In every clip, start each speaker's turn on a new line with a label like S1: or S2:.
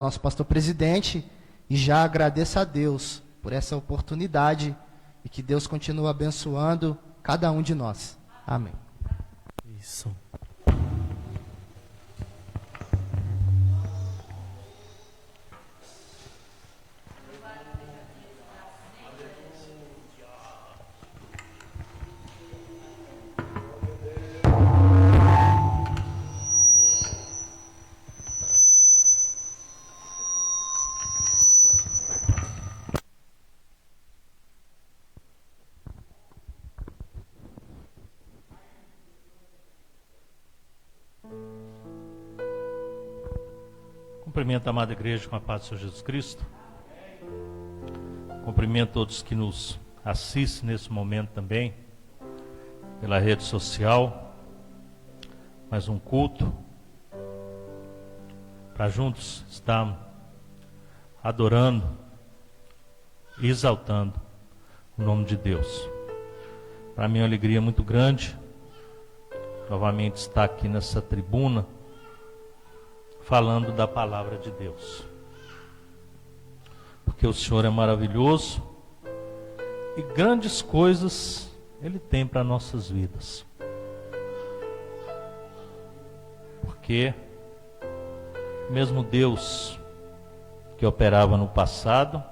S1: nosso pastor presidente e já agradeço a Deus por essa oportunidade e que Deus continue abençoando cada um de nós. Amém.
S2: Isso. Cumprimento a amada igreja com a paz do Senhor Jesus Cristo. Cumprimento todos que nos assistem nesse momento também, pela rede social. Mais um culto, para juntos estarmos adorando e exaltando o nome de Deus. Para mim é uma alegria muito grande, novamente estar aqui nessa tribuna, falando da palavra de Deus, porque o Senhor é maravilhoso e grandes coisas Ele tem para nossas vidas, porque mesmo Deus que operava no passado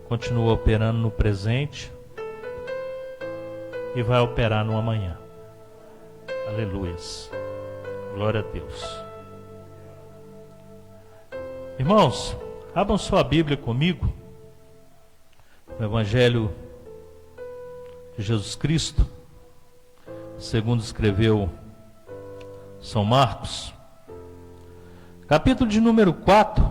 S2: continua operando no presente e vai operar no amanhã. Aleluias, glória a Deus. Irmãos, abram sua Bíblia comigo, no Evangelho de Jesus Cristo, segundo escreveu São Marcos, capítulo de número 4,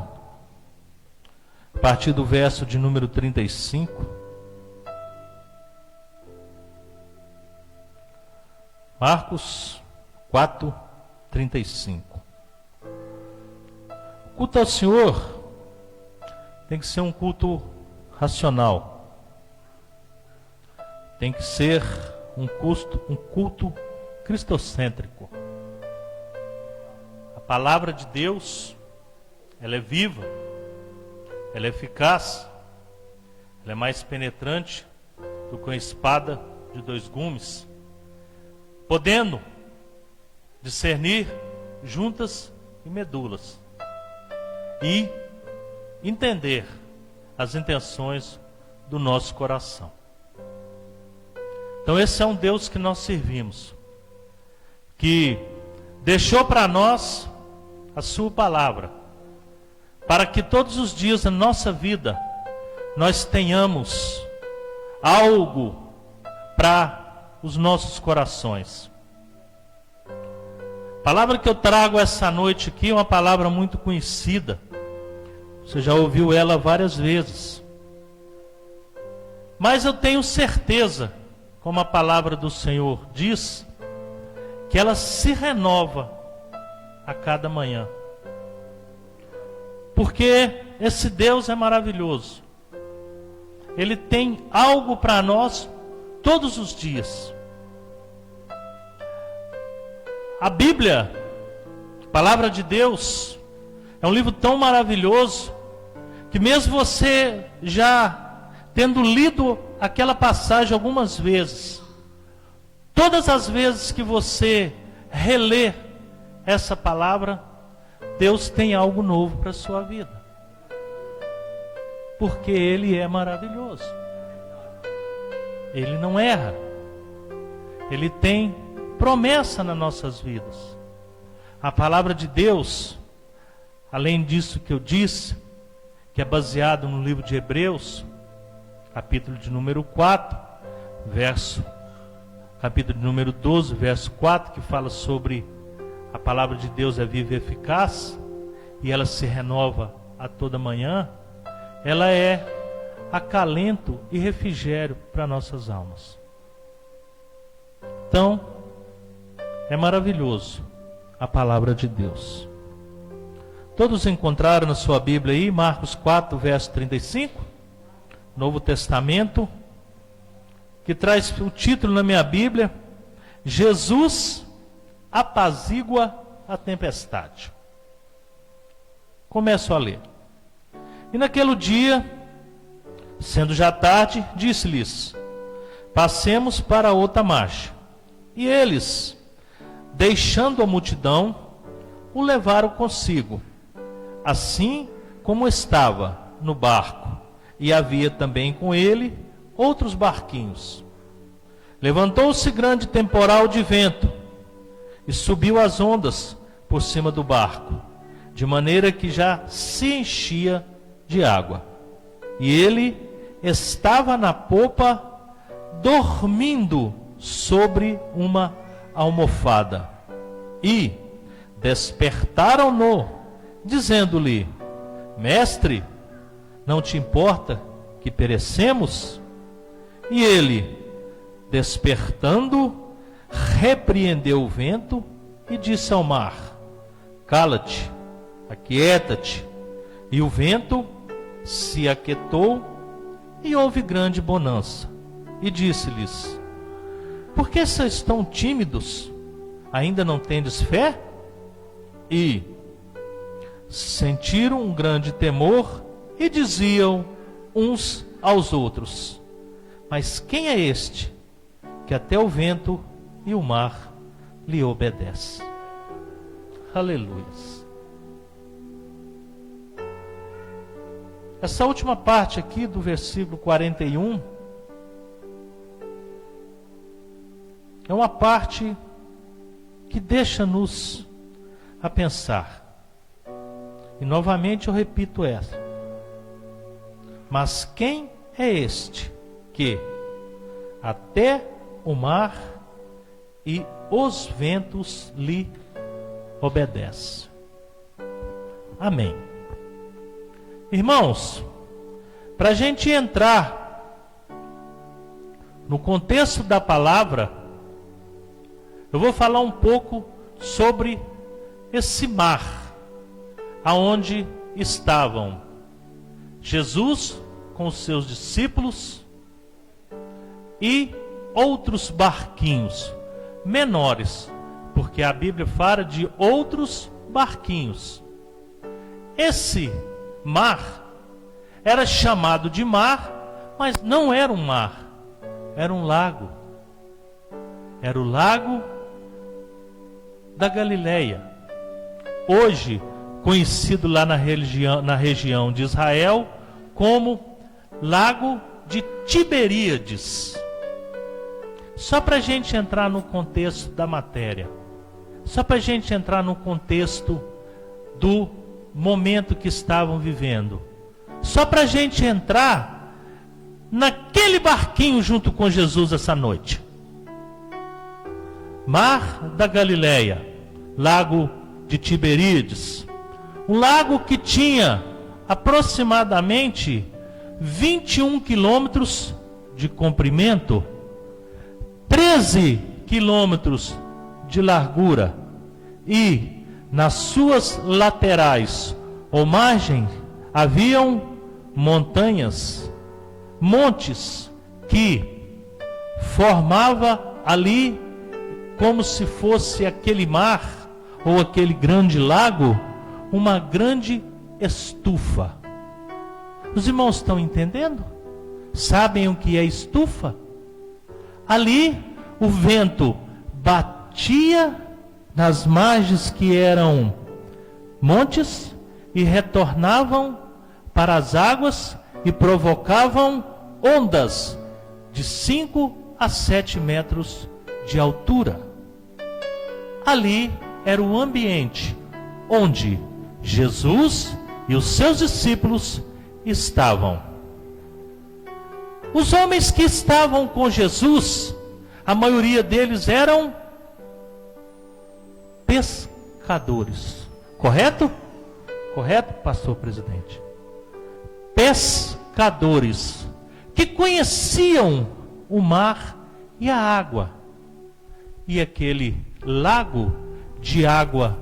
S2: a partir do verso de número 35. Marcos 4, 35. O culto ao Senhor tem que ser um culto racional. Tem que ser um culto cristocêntrico. A palavra de Deus, ela é viva, ela é eficaz, ela é mais penetrante do que uma espada de dois gumes, podendo discernir juntas e medulas e entender as intenções do nosso coração. Então esse é um Deus que nós servimos, que deixou para nós a sua palavra, para que todos os dias da nossa vida nós tenhamos algo para os nossos corações. A palavra que eu trago essa noite aqui é uma palavra muito conhecida. Você já ouviu ela várias vezes. Mas eu tenho certeza, como a palavra do Senhor diz, que ela se renova a cada manhã. Porque esse Deus é maravilhoso. Ele tem algo para nós todos os dias. A Bíblia, a palavra de Deus, é um livro tão maravilhoso que mesmo você já tendo lido aquela passagem algumas vezes, todas as vezes que você relê essa palavra, Deus tem algo novo para a sua vida. Porque Ele é maravilhoso. Ele não erra. Ele tem promessa nas nossas vidas. A palavra de Deus, além disso que eu disse, que é baseado no livro de Hebreus, capítulo de número 4, capítulo de número 12, verso 4, que fala sobre a palavra de Deus é viva e eficaz, e ela se renova a toda manhã. Ela é acalento e refrigério para nossas almas. Então, é maravilhoso a palavra de Deus. Todos encontraram na sua Bíblia aí, Marcos 4, verso 35, Novo Testamento, que traz o título na minha Bíblia, Jesus apazigua a tempestade. Começo a ler. E naquele dia, sendo já tarde, disse-lhes: passemos para outra margem. E eles, deixando a multidão, o levaram consigo, assim como estava no barco, e havia também com ele outros barquinhos. Levantou-se grande temporal de vento, e subiu as ondas por cima do barco, de maneira que já se enchia de água. E ele estava na popa, dormindo sobre uma almofada. E despertaram-no, dizendo-lhe: Mestre, não te importa que perecemos? E ele, despertando, repreendeu o vento e disse ao mar: cala-te, aquieta-te. E o vento se aquietou e houve grande bonança. E disse-lhes: por que vocês estão tímidos? Ainda não tendes fé? E sentiram um grande temor e diziam uns aos outros: mas quem é este que até o vento e o mar lhe obedecem? Aleluia. Essa última parte aqui do versículo 41 é uma parte que deixa-nos a pensar. E novamente eu repito essa. Mas quem é este que até o mar e os ventos lhe obedecem? Amém. Irmãos, para a gente entrar no contexto da palavra, eu vou falar um pouco sobre esse mar, aonde estavam Jesus com os seus discípulos e outros barquinhos menores, porque a Bíblia fala de outros barquinhos. Esse mar era chamado de mar, mas não era um mar, era um lago. Era o lago da Galileia, hoje conhecido lá na região de Israel como Lago de Tiberíades. Só para a gente entrar no contexto da matéria, só para a gente entrar no contexto do momento que estavam vivendo, só para a gente entrar naquele barquinho junto com Jesus essa noite. Mar da Galileia, Lago de Tiberíades, um lago que tinha aproximadamente 21 quilômetros de comprimento, 13 quilômetros de largura, e nas suas laterais ou margens haviam montanhas, montes que formava ali como se fosse aquele mar ou aquele grande lago, uma grande estufa. Os irmãos estão entendendo? Sabem o que é estufa? Ali o vento batia nas margens que eram montes e retornavam para as águas e provocavam ondas de 5 a 7 metros de altura. Ali era o ambiente onde Jesus e os seus discípulos estavam. Os homens que estavam com Jesus, a maioria deles eram pescadores. Correto? Correto, pastor presidente? Pescadores que conheciam o mar e a água. E aquele lago de água,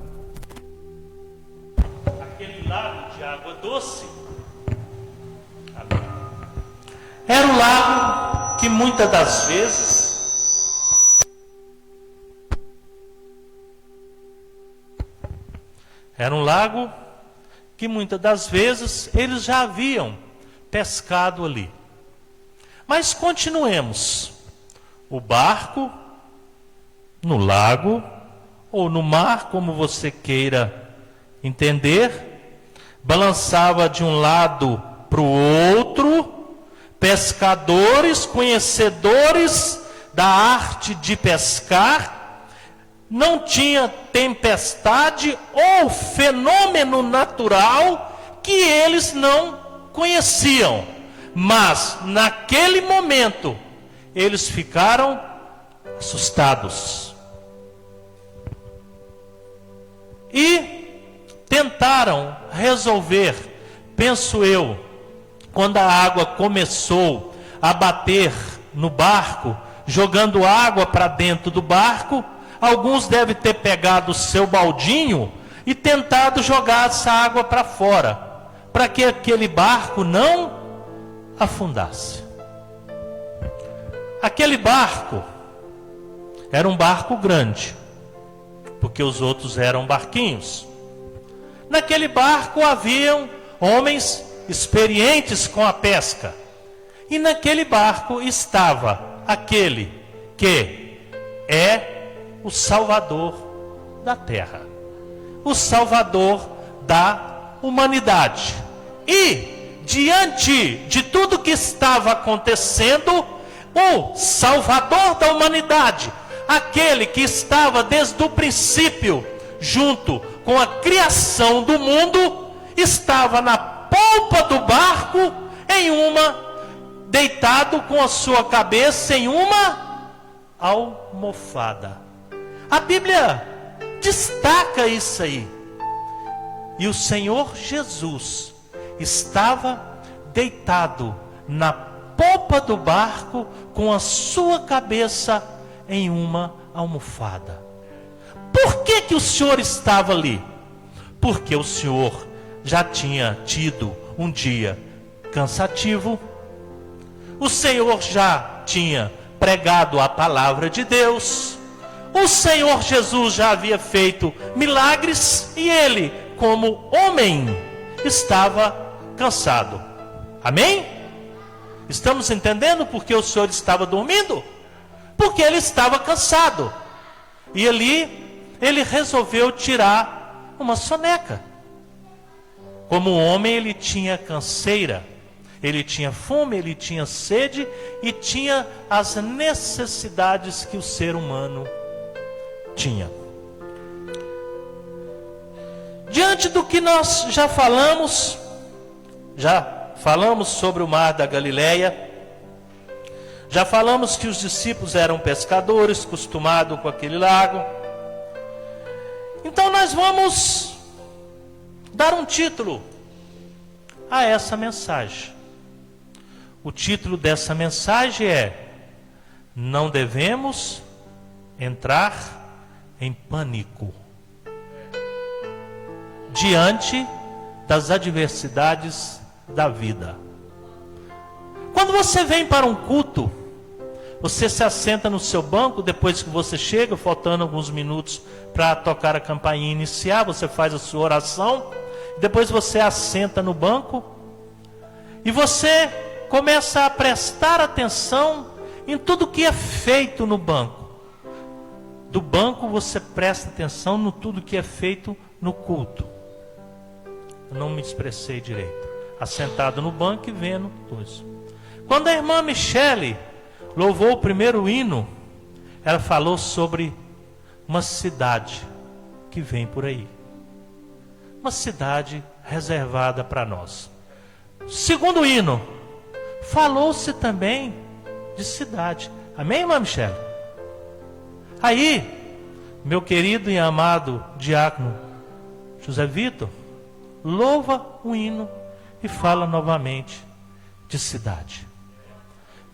S2: aquele lago de água doce, era um lago que muitas das vezes era um lago que muitas das vezes eles já haviam pescado ali. Mas continuemos. O barco no lago ou no mar, como você queira entender, balançava de um lado para o outro, pescadores, conhecedores da arte de pescar, não tinha tempestade ou fenômeno natural que eles não conheciam, mas naquele momento eles ficaram assustados e tentaram resolver, penso eu, quando a água começou a bater no barco, jogando água para dentro do barco, alguns devem ter pegado o seu baldinho e tentado jogar essa água para fora, para que aquele barco não afundasse. Aquele barco era um barco grande, porque os outros eram barquinhos. Naquele barco haviam homens experientes com a pesca, e naquele barco estava aquele que é o Salvador da terra, o Salvador da humanidade. E diante de tudo que estava acontecendo, o Salvador da humanidade, aquele que estava desde o princípio junto com a criação do mundo, estava na polpa do barco, deitado com a sua cabeça em uma almofada. A Bíblia destaca isso aí. E o Senhor Jesus estava deitado na polpa do barco com a sua cabeça em uma almofada. Por que o Senhor estava ali? Porque o Senhor já tinha tido um dia cansativo. O Senhor já tinha pregado a palavra de Deus. O Senhor Jesus já havia feito milagres e ele, como homem, estava cansado. Amém? Estamos entendendo por que o Senhor estava dormindo? Porque ele estava cansado. E ali, ele resolveu tirar uma soneca. Como homem, ele tinha canseira, ele tinha fome, ele tinha sede e tinha as necessidades que o ser humano tinha. Diante do que nós já falamos sobre o mar da Galileia, já falamos que os discípulos eram pescadores, acostumados com aquele lago. Então nós vamos dar um título a essa mensagem. O título dessa mensagem é: não devemos entrar em pânico diante das adversidades da vida. Quando você vem para um culto, você se assenta no seu banco, depois que você chega, faltando alguns minutos para tocar a campainha iniciar, você faz a sua oração, depois você assenta no banco e você começa a prestar atenção em tudo que é feito no banco. Do banco você presta atenção no tudo que é feito no culto. Eu não me expressei direito. Assentado no banco e vendo tudo isso. Quando a irmã Michele louvou o primeiro hino, ela falou sobre uma cidade que vem por aí. Uma cidade reservada para nós. Segundo hino, falou-se também de cidade. Amém, irmã Michele? Aí, meu querido e amado diácono José Vitor louva o hino e fala novamente de cidade.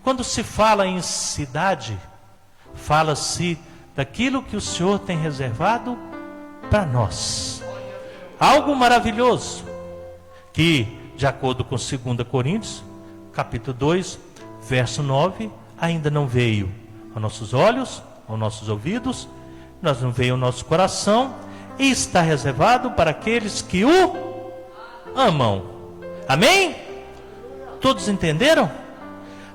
S2: Quando se fala em cidade, fala-se daquilo que o Senhor tem reservado para nós. Algo maravilhoso, que de acordo com 2 Coríntios, capítulo 2, verso 9, ainda não veio aos nossos olhos, aos nossos ouvidos, não veio ao nosso coração, e está reservado para aqueles que o amam. Amém? Todos entenderam?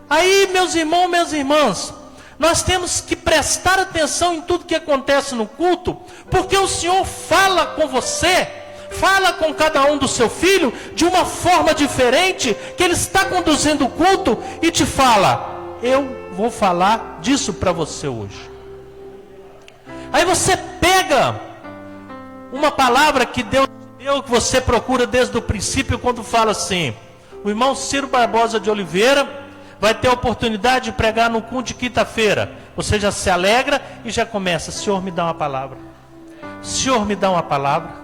S2: Aí, meus irmãos, minhas irmãs, nós temos que prestar atenção em tudo que acontece no culto, porque o Senhor fala com você, fala com cada um do seu filho de uma forma diferente, que Ele está conduzindo o culto e te fala: eu vou falar disso para você hoje. Aí você pega uma palavra que Deus deu, que você procura desde o princípio, quando fala assim: o irmão Ciro Barbosa de Oliveira vai ter a oportunidade de pregar no culto de quinta-feira. Você já se alegra e já começa: Senhor, me dá uma palavra. Senhor, me dá uma palavra.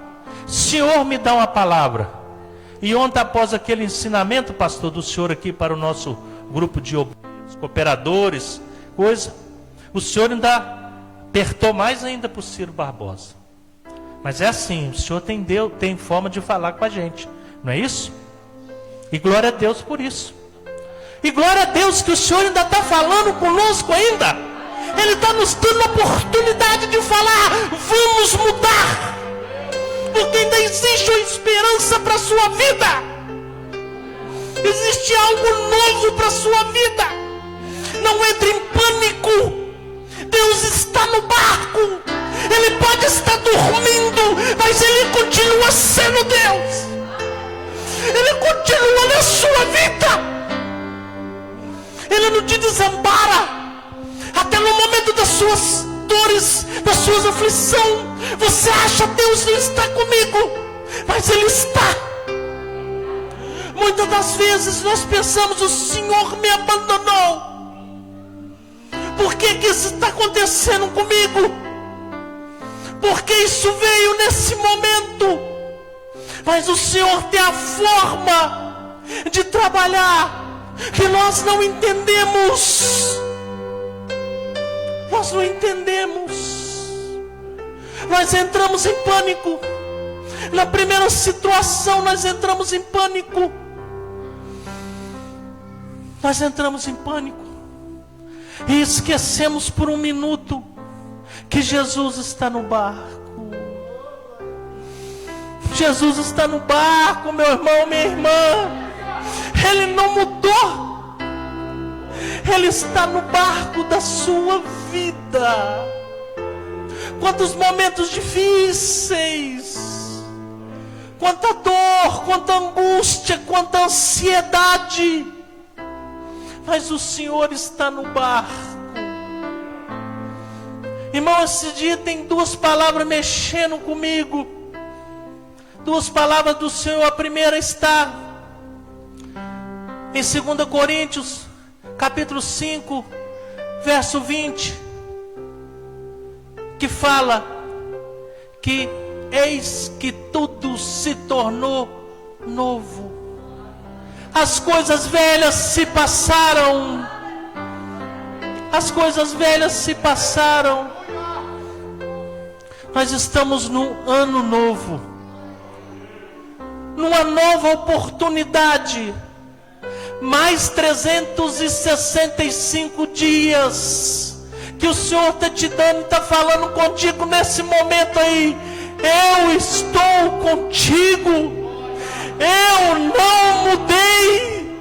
S2: Senhor, me dá uma palavra. E ontem, após aquele ensinamento, pastor, do senhor aqui para o nosso grupo de obreiros, cooperadores, coisa, o senhor ainda apertou mais ainda para o Ciro Barbosa. Mas é assim, o senhor tem forma de falar com a gente, não é isso? E glória a Deus por isso. E glória a Deus que o Senhor ainda está falando conosco ainda. Ele está nos dando a oportunidade de falar: vamos mudar, porque ainda existe uma esperança para a sua vida. Existe algo novo para a sua vida. Não entre em pânico. Deus está no barco. Ele pode estar dormindo, mas Ele continua sendo Deus. Ele continua na sua vida. Ele não te desampara. Até no momento das suas dores, das suas aflições, você acha: Deus não está comigo, mas Ele está. Muitas das vezes nós pensamos: o Senhor me abandonou. Por que isso está acontecendo comigo? Porque isso veio nesse momento. Mas o Senhor tem a forma de trabalhar que nós não entendemos. Nós não entendemos. Nós entramos em pânico. Na primeira situação nós entramos em pânico. Nós entramos em pânico e esquecemos por um minuto que Jesus está no barco. Jesus está no barco, meu irmão, minha irmã. Ele não mudou. Ele está no barco da sua vida. Quantos momentos difíceis, quanta dor, quanta angústia, quanta ansiedade, mas o Senhor está no barco. Irmão, esse dia tem duas palavras mexendo comigo. Duas palavras do Senhor. A primeira está em 2 Coríntios, capítulo 5, verso 20, que fala que eis que tudo se tornou novo. As coisas velhas se passaram. As coisas velhas se passaram. Nós estamos num ano novo, numa nova oportunidade. Mais 365 dias que o Senhor está te dando, está falando contigo nesse momento aí. Eu estou contigo. Eu não mudei.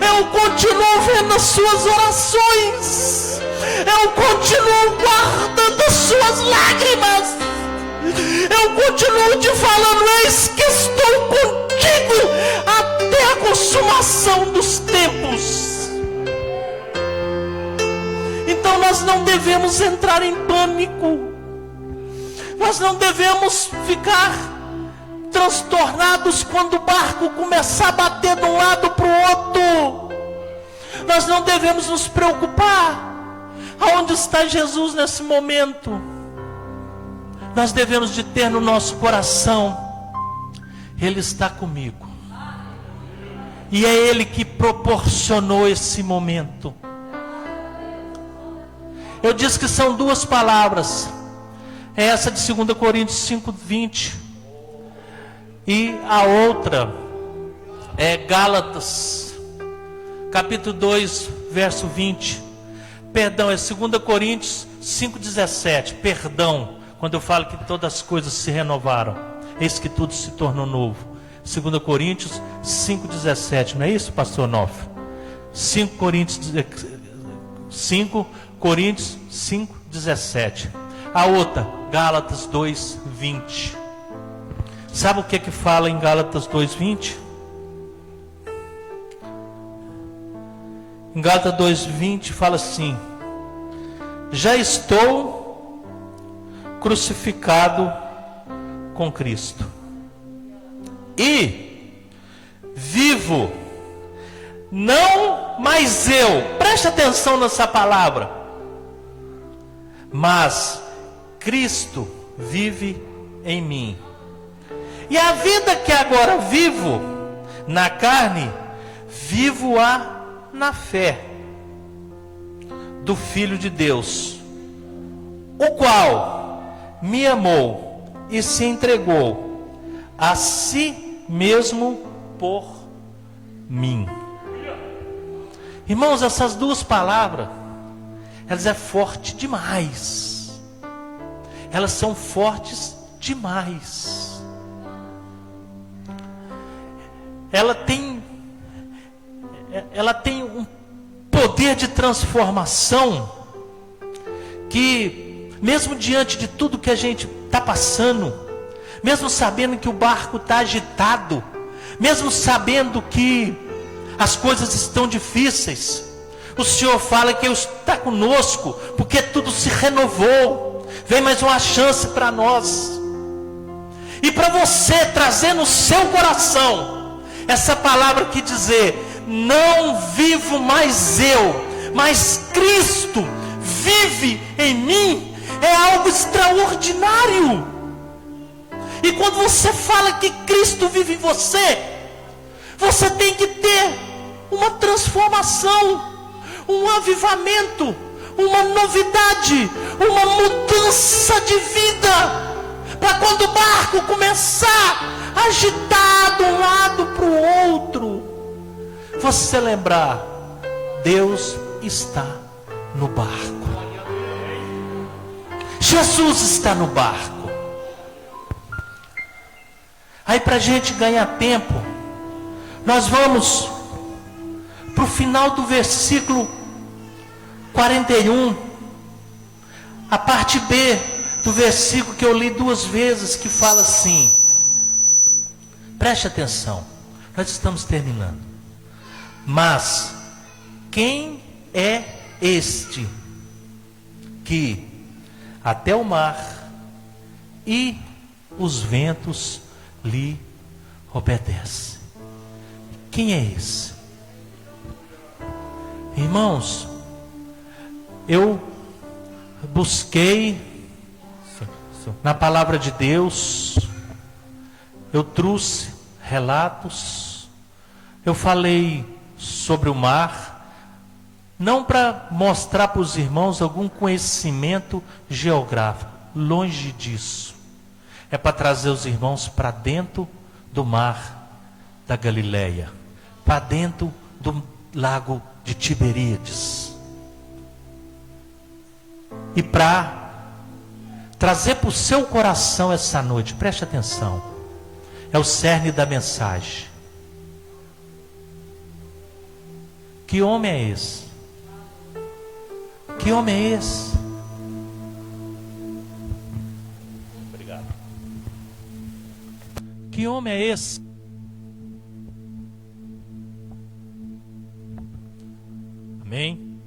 S2: Eu continuo vendo as suas orações. Eu continuo guardando as suas lágrimas. Eu continuo te falando: eis que estou contigo até a consumação dos tempos. Então nós não devemos entrar em pânico. Nós não devemos ficar transtornados quando o barco começar a bater de um lado para o outro. Nós não devemos nos preocupar. Aonde está Jesus nesse momento? Nós devemos de ter no nosso coração: Ele está comigo. E é Ele que proporcionou esse momento. Eu disse que são duas palavras. É essa de 2 Coríntios 5, 20. E a outra é Gálatas, capítulo 2, verso 20. Perdão, é 2 Coríntios 5, 17. Perdão, quando eu falo que todas as coisas se renovaram. Eis que tudo se tornou novo. 2 Coríntios 5,17. Não é isso, pastor Onofre? 5 Coríntios 5,17. A outra, Gálatas 2,20. Sabe o que é que fala em Gálatas 2,20? Em Gálatas 2,20 fala assim: já estou crucificado com Cristo, e vivo, não mais eu, preste atenção nessa palavra, mas Cristo vive em mim. E a vida que agora vivo na carne, vivo-a na fé do Filho de Deus, o qual me amou e se entregou a si mesmo por mim. Irmãos, essas duas palavras, elas é forte demais. Elas são fortes demais. Ela tem um poder de transformação que, mesmo diante de tudo que a gente está passando, mesmo sabendo que o barco está agitado, mesmo sabendo que as coisas estão difíceis, o Senhor fala que está conosco, porque tudo se renovou, vem mais uma chance para nós. E para você trazer no seu coração essa palavra que dizer: não vivo mais eu, mas Cristo vive em mim, é algo extraordinário. E quando você fala que Cristo vive em você, você tem que ter uma transformação, um avivamento, uma novidade, uma mudança de vida, para quando o barco começar a agitar de um lado para o outro, você lembrar: Deus está no barco, Jesus está no barco. Aí, para a gente ganhar tempo, nós vamos para o final do versículo 41, a parte B do versículo que eu li 2 vezes, que fala assim, preste atenção, nós estamos terminando. Mas quem é este que até o mar e os ventos lhe obedecem? Quem é esse? Irmãos, eu busquei na palavra de Deus, eu trouxe relatos, eu falei sobre o mar, não para mostrar para os irmãos algum conhecimento geográfico, longe disso, é para trazer os irmãos para dentro do mar da Galileia, para dentro do lago de Tiberíades, e para trazer para o seu coração essa noite, preste atenção, é o cerne da mensagem. Que homem é esse? Que homem é esse? Obrigado. Que homem é esse? Amém?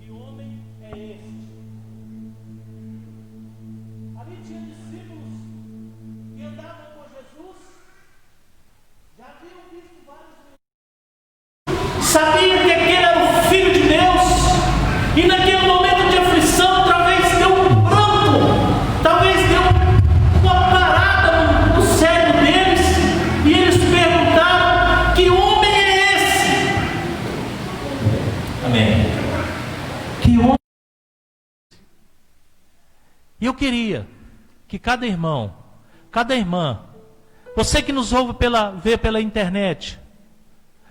S2: Que homem é este? Ali tinha discípulos que andavam com Jesus, já haviam visto vários, sabia que aquele era o Filho de Deus, e naquele momento de aflição, talvez deu um pranto, talvez deu uma parada no cérebro deles, e eles perguntaram: que homem é esse? Amém. Que homem. E eu queria que cada irmão, cada irmã, você que nos ouve vê pela internet,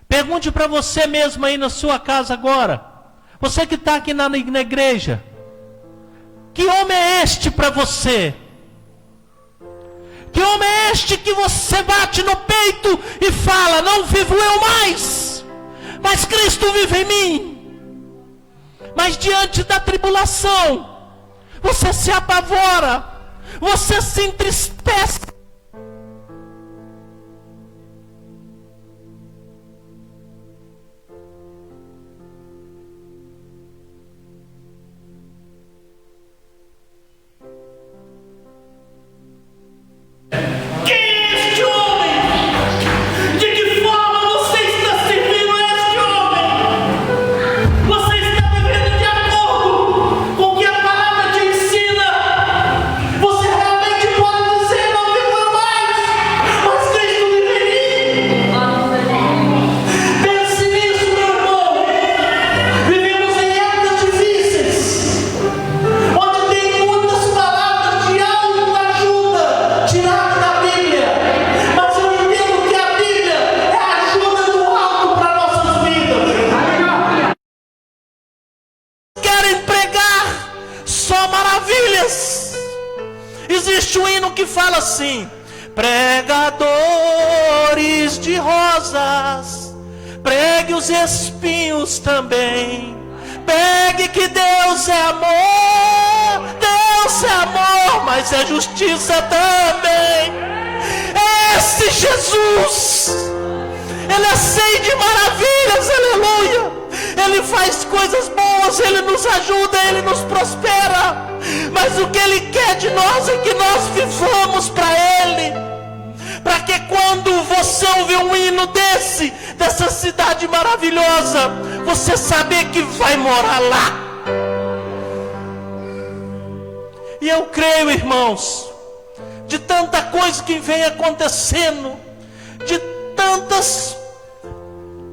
S2: pergunte para você mesmo aí na sua casa agora, você que está aqui na igreja: que homem é este para você? Que homem é este que você bate no peito e fala: não vivo eu mais, mas Cristo vive em mim? Mas diante da tribulação, você se apavora, você se entristece. Existe um hino que fala assim: pregadores de rosas, pregue os espinhos também, pegue que Deus é amor, Deus é amor, mas é justiça também. Esse Jesus, Ele é cheio de maravilhas, aleluia. Ele faz coisas boas, Ele nos ajuda, Ele nos prospera. Mas o que Ele quer de nós é que nós vivamos para Ele. Para que quando você ouvir um hino dessa cidade maravilhosa, você saber que vai morar lá. E eu creio, irmãos, de tanta coisa que vem acontecendo, de tantas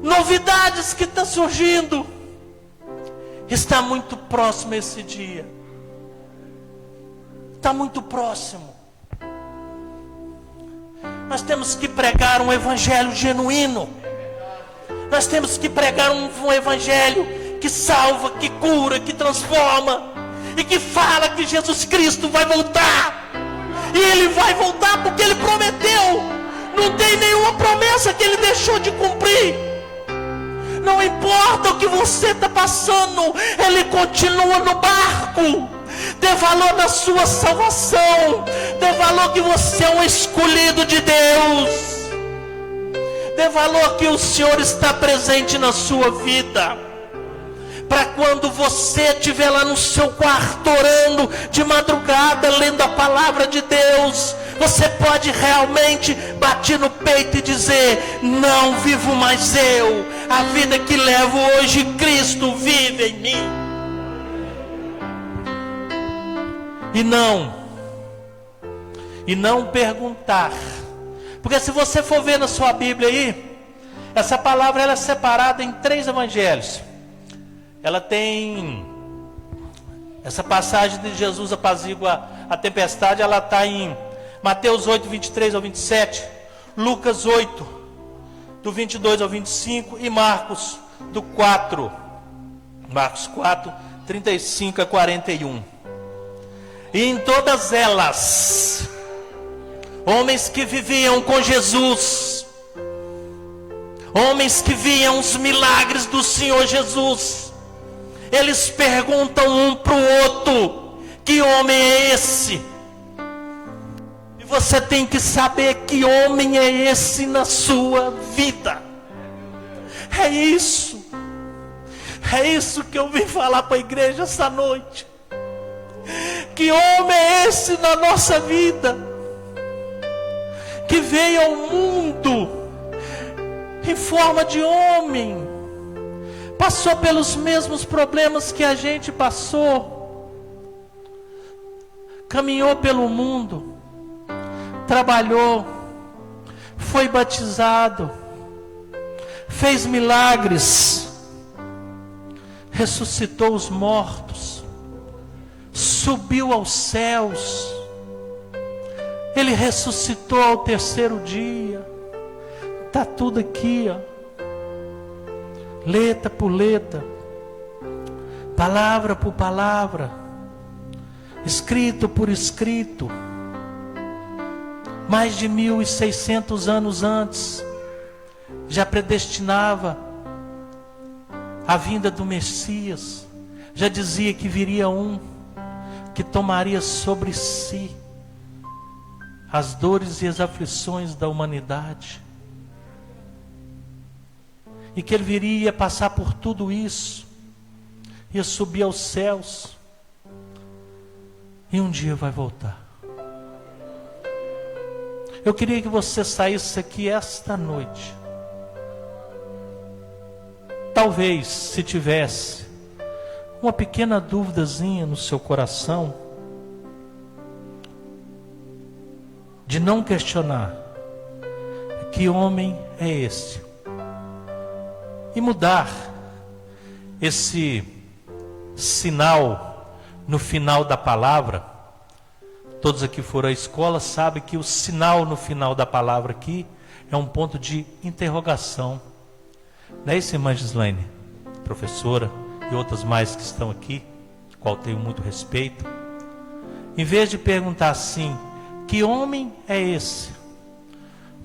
S2: novidades que estão surgindo, está muito próximo esse dia. Está muito próximo. Nós temos que pregar um evangelho genuíno. Nós temos que pregar um evangelho que salva, que cura, que transforma, e que fala que Jesus Cristo vai voltar. E Ele vai voltar porque Ele prometeu. Não tem nenhuma promessa que Ele deixou de cumprir. Não importa o que você está passando, Ele continua no barco. Dê valor na sua salvação. Dê valor que você é um escolhido de Deus. Dê valor que o Senhor está presente na sua vida. Para quando você estiver lá no seu quarto orando de madrugada, lendo a palavra de Deus, você pode realmente bater no peito e dizer: não vivo mais eu, a vida que levo hoje, Cristo vive em mim. E não perguntar, porque se você for ver na sua Bíblia aí, essa palavra ela é separada em 3 evangelhos. Ela tem essa passagem de Jesus apazigua a tempestade, ela está em Mateus 8, 23 ao 27, Lucas 8, do 22 ao 25, e Marcos 4, 35 a 41. E em todas elas, homens que viviam com Jesus, homens que viam os milagres do Senhor Jesus, eles perguntam um para o outro: que homem é esse? E você tem que saber que homem é esse na sua vida. É isso que eu vim falar para a igreja essa noite. Que homem é esse na nossa vida, que veio ao mundo em forma de homem, passou pelos mesmos problemas que a gente passou, caminhou pelo mundo, trabalhou, foi batizado, fez milagres, ressuscitou os mortos, subiu aos céus, Ele ressuscitou ao 3º dia. Está tudo aqui, ó, letra por letra, palavra por palavra, escrito por escrito, mais de 1600 anos antes, já predestinava a vinda do Messias, já dizia que viria um que tomaria sobre si as dores e as aflições da humanidade, e que ele viria passar por tudo isso, ia subir aos céus, e um dia vai voltar. Eu queria que você saísse aqui esta noite, talvez, se tivesse uma pequena duvidazinha no seu coração, de não questionar que homem é esse, e mudar esse sinal no final da palavra. Todos aqui foram à escola, sabem que o sinal no final da palavra aqui é um ponto de interrogação. Não é isso, irmã Gislaine, professora, e outras mais que estão aqui, qual tenho muito respeito? Em vez de perguntar assim, que homem é esse?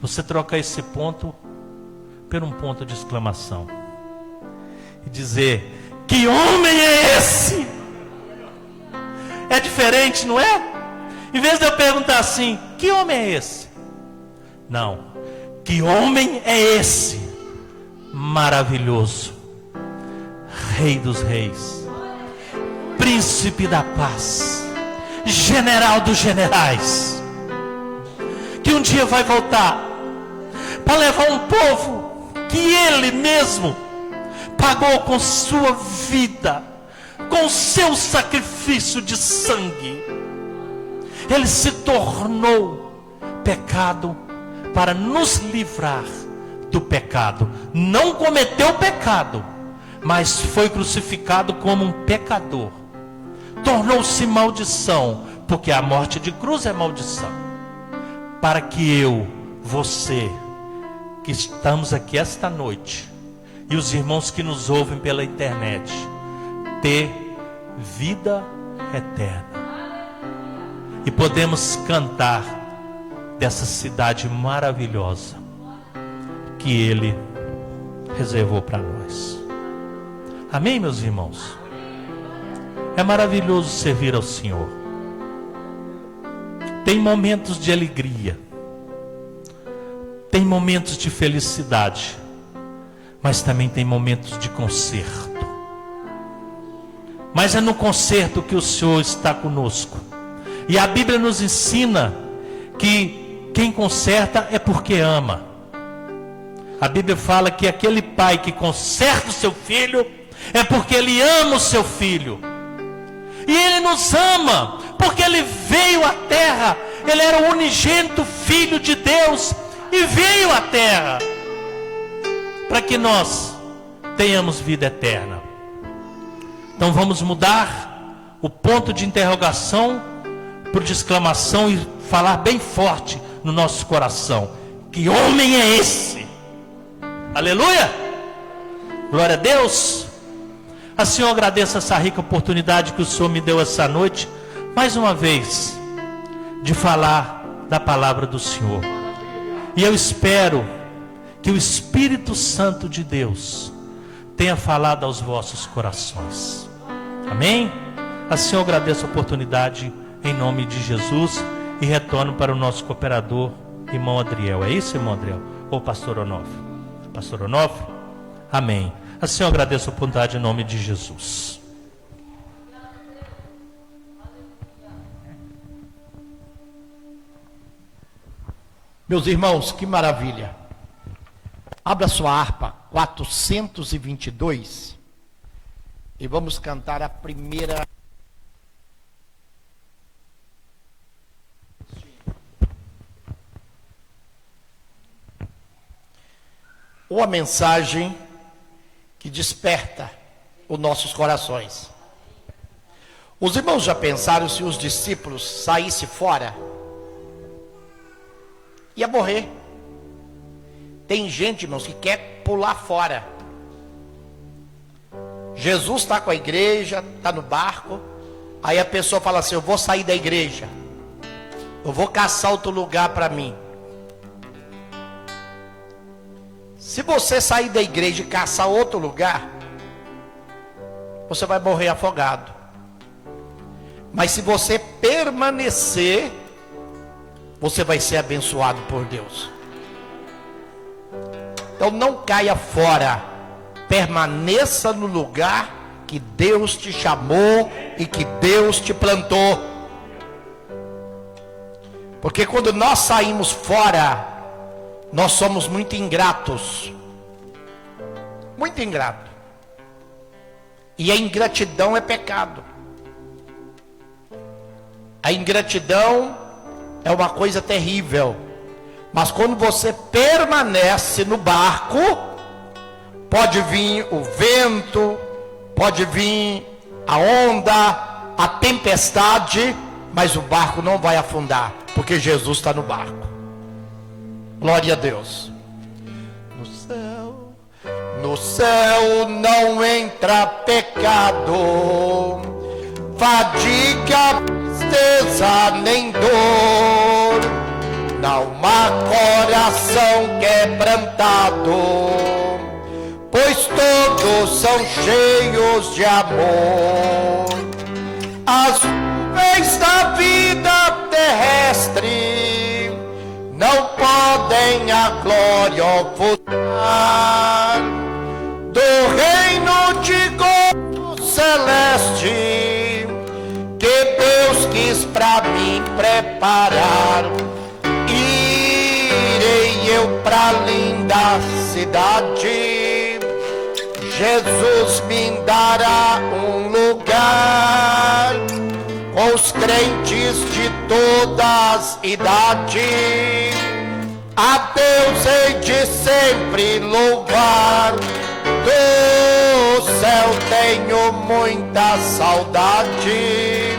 S2: Você troca esse ponto por um ponto de exclamação. E dizer, que homem é esse? É diferente, não é? Em vez de eu perguntar assim, que homem é esse? Não, que homem é esse? Maravilhoso, Rei dos Reis, Príncipe da Paz, General dos Generais, que um dia vai voltar para levar um povo que Ele mesmo pagou com sua vida, com seu sacrifício de sangue. Ele se tornou pecado para nos livrar do pecado. Não cometeu pecado, mas foi crucificado como um pecador. Tornou-se maldição, porque a morte de cruz é maldição. Para que eu, você, que estamos aqui esta noite, e os irmãos que nos ouvem pela internet, ter vida eterna. E podemos cantar dessa cidade maravilhosa que Ele reservou para nós. Amém, meus irmãos? É maravilhoso servir ao Senhor. Tem momentos de alegria, tem momentos de felicidade, mas também tem momentos de conserto. Mas é no conserto que o Senhor está conosco. E a Bíblia nos ensina que quem conserta é porque ama. A Bíblia fala que aquele pai que conserta o seu filho é porque ele ama o seu filho. E ele nos ama porque ele veio à terra. Ele era o unigênito Filho de Deus e veio à terra para que nós tenhamos vida eterna. Então vamos mudar o ponto de interrogação por de exclamação e falar bem forte no nosso coração: que homem é esse? Aleluia! Glória a Deus! Assim eu agradeço essa rica oportunidade que o Senhor me deu essa noite, mais uma vez, de falar da palavra do Senhor. E eu espero que o Espírito Santo de Deus tenha falado aos vossos corações. Amém? Assim eu agradeço a oportunidade em nome de Jesus e retorno para o nosso cooperador, irmão Adriel. É isso, irmão Adriel? Ou pastor Onofre? Pastor Onofre? Amém. Assim eu agradeço a oportunidade em nome de Jesus.
S3: Meus irmãos, que maravilha. Abra sua harpa 422 e vamos cantar a primeira. Ou a mensagem que desperta os nossos corações. Os irmãos já pensaram se os discípulos saíssem fora? Ia morrer. Tem gente, irmãos, que quer pular fora. Jesus está com a igreja, está no barco. Aí a pessoa fala assim: eu vou sair da igreja. Eu vou caçar outro lugar para mim. Se você sair da igreja e caçar outro lugar, você vai morrer afogado. Mas se você permanecer, você vai ser abençoado por Deus. Então não caia fora. Permaneça no lugar que Deus te chamou e que Deus te plantou. Porque quando nós saímos fora, nós somos muito ingratos. Muito ingrato. E a ingratidão é pecado. A ingratidão é uma coisa terrível. Mas quando você permanece no barco, pode vir o vento, pode vir a onda, a tempestade, mas o barco não vai afundar, porque Jesus está no barco. Glória a Deus. No céu não entra pecado, fadiga, tristeza nem dor, não há coração quebrantado, pois todos são cheios de amor. As nuvens da vida terrestre não podem a glória ocultar do reino de gozo celeste que Deus quis para mim preparar. Irei eu pra linda cidade, Jesus me dará um lugar com os crentes de todas idades. A Deus hei de sempre louvar, do céu tenho muita saudade,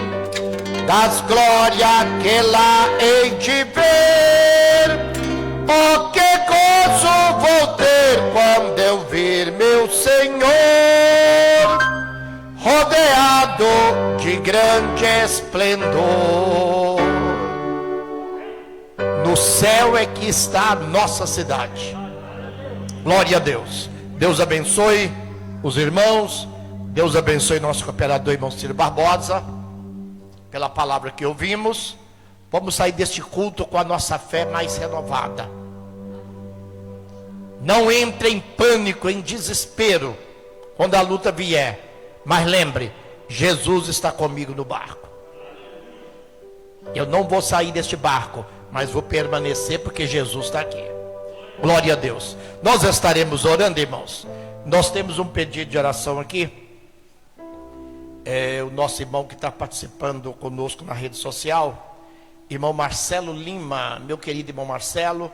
S3: das glórias que lá hei de ver. Oh, que gozo vou ter quando eu vir meu Senhor, rodeado de grande esplendor. No céu é que está a nossa cidade. Glória a Deus. Deus abençoe os irmãos. Deus abençoe nosso cooperador irmão Ciro Barbosa, pela palavra que ouvimos. Vamos sair deste culto com a nossa fé mais renovada. Não entre em pânico, em desespero quando a luta vier. Mas lembre, Jesus está comigo no barco. Eu não vou sair deste barco, mas vou permanecer porque Jesus está aqui. Glória a Deus. Nós estaremos orando, irmãos. Nós temos um pedido de oração aqui. O nosso irmão que está participando conosco na rede social, irmão Marcelo Lima. Meu querido irmão Marcelo,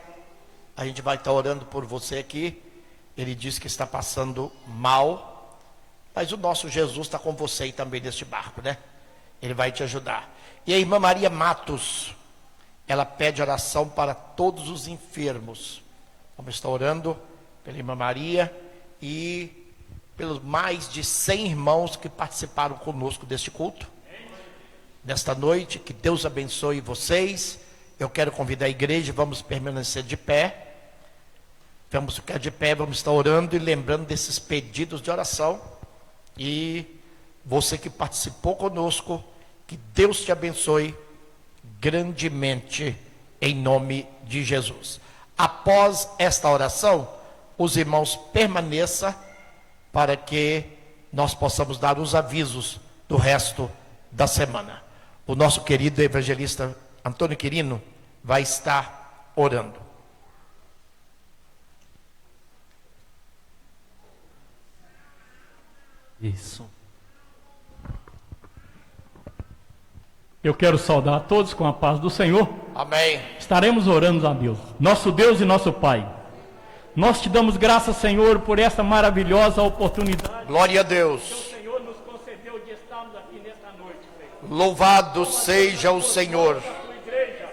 S3: a gente vai estar orando por você aqui. Ele disse que está passando mal, mas o nosso Jesus está com você aí também neste barco, né? Ele vai te ajudar. E a irmã Maria Matos, ela pede oração para todos os enfermos. Vamos estar orando pela irmã Maria e pelos mais de 100 irmãos que participaram conosco deste culto. Nesta noite, que Deus abençoe vocês. Eu quero convidar a igreja, vamos permanecer de pé. Vamos ficar de pé, vamos estar orando e lembrando desses pedidos de oração. E você que participou conosco, que Deus te abençoe grandemente, em nome de Jesus. Após esta oração, os irmãos permaneçam para que nós possamos dar os avisos do resto da semana. O nosso querido evangelista Antônio Quirino vai estar orando.
S4: Isso. Eu quero saudar a todos com a paz do Senhor.
S3: Amém.
S4: Estaremos orando a Deus, nosso Deus e nosso Pai. Nós te damos graças, Senhor, por essa maravilhosa oportunidade.
S3: Glória a Deus.
S4: Que o Senhor nos concedeu de estarmos aqui nesta noite, Senhor.
S3: Louvado seja o Senhor.
S4: Tua igreja,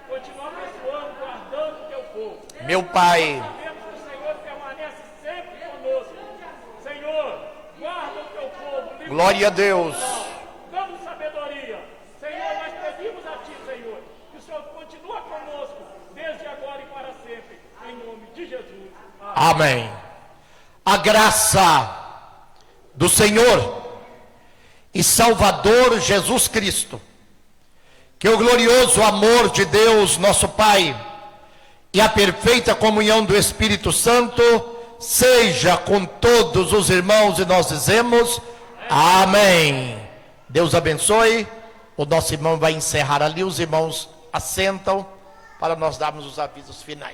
S4: continua abençoando, guardando o teu povo.
S3: Meu Pai,
S4: Sabemos que o Senhor permanece sempre conosco. Senhor, guarda o teu povo. livra
S3: glória a Deus.
S4: Damos sabedoria. Senhor, nós pedimos a Ti, Senhor, que o Senhor
S3: Amém. A graça do Senhor e Salvador Jesus Cristo, que o glorioso amor de Deus, nosso Pai, e a perfeita comunhão do Espírito Santo seja com todos os irmãos, e nós dizemos amém. Deus abençoe. O nosso irmão vai encerrar ali, os irmãos assentam para nós darmos os avisos finais.